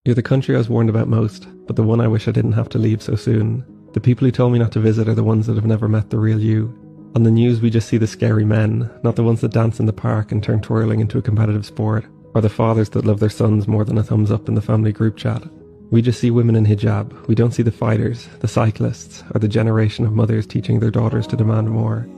You're the country I was warned about most, but the one I wish I didn't have to leave so soon. The people who told me not to visit are the ones that have never met the real you. On the news we just see the scary men, not the ones that dance in the park and turn twirling into a competitive sport, or the fathers that love their sons more than a thumbs up in the family group chat. We just see women in hijab. We don't see the fighters, the cyclists, or the generation of mothers teaching their daughters to demand more.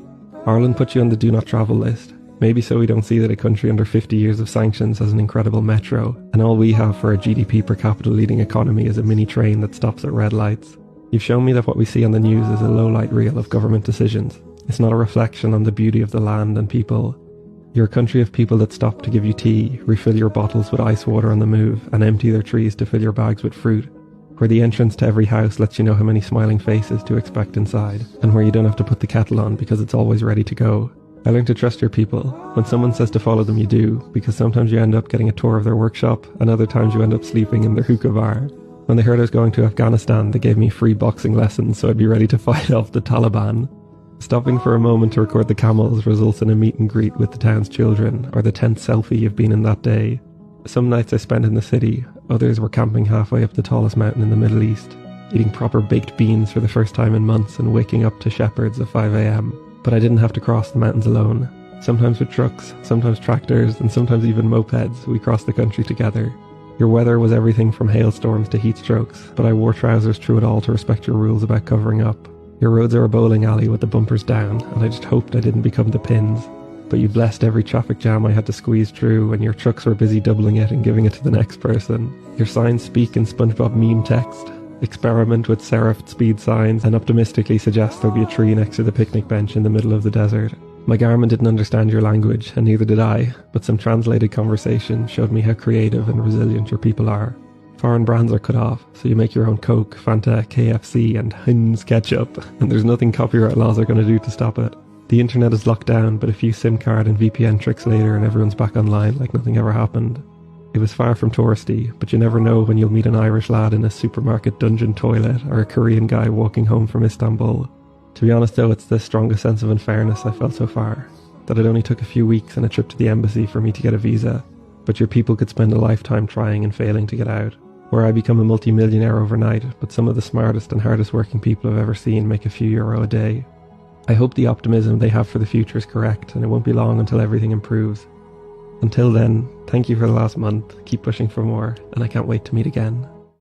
Ireland put you on the do not travel list. Maybe so we don't see that a country under 50 years of sanctions has an incredible metro, and all we have for a GDP per capita leading economy is a mini train that stops at red lights. You've shown me that what we see on the news is a low-light reel of government decisions. It's not a reflection on the beauty of the land and people. You're a country of people that stop to give you tea, refill your bottles with ice water on the move, and empty their trees to fill your bags with fruit. Where the entrance to every house lets you know how many smiling faces to expect inside, and where you don't have to put the kettle on because it's always ready to go. I learned to trust your people. When someone says to follow them, you do, because sometimes you end up getting a tour of their workshop, and other times you end up sleeping in their hookah bar. When they heard I was going to Afghanistan, they gave me free boxing lessons so I'd be ready to fight off the Taliban. Stopping for a moment to record the camels results in a meet and greet with the town's children, or the 10th selfie you've been in that day. Some nights I spent in the city, others were camping halfway up the tallest mountain in the Middle East, eating proper baked beans for the first time in months and waking up to shepherds at 5 a.m. But I didn't have to cross the mountains alone. Sometimes with trucks, sometimes tractors, and sometimes even mopeds, we crossed the country together. Your weather was everything from hailstorms to heat strokes, but I wore trousers through it all to respect your rules about covering up. Your roads are a bowling alley with the bumpers down, and I just hoped I didn't become the pins. But you blessed every traffic jam I had to squeeze through, and your trucks were busy doubling it and giving it to the next person. Your signs speak in SpongeBob meme text. Experiment with serifed speed signs and optimistically suggest there'll be a tree next to the picnic bench in the middle of the desert. My Garmin didn't understand your language, and neither did I, but some translated conversation showed me how creative and resilient your people are. Foreign brands are cut off, so you make your own Coke, Fanta, KFC and Heinz ketchup, and there's nothing copyright laws are going to do to stop it. The internet is locked down, but a few SIM card and VPN tricks later and everyone's back online like nothing ever happened. It was far from touristy, but you never know when you'll meet an Irish lad in a supermarket dungeon toilet or a Korean guy walking home from Istanbul. To be honest though, it's the strongest sense of unfairness I felt so far, that it only took a few weeks and a trip to the embassy for me to get a visa, but your people could spend a lifetime trying and failing to get out. Where I become a multi-millionaire overnight, but some of the smartest and hardest working people I've ever seen make a few euro a day. I hope the optimism they have for the future is correct, and it won't be long until everything improves. Until then, thank you for the last month, keep pushing for more, and I can't wait to meet again.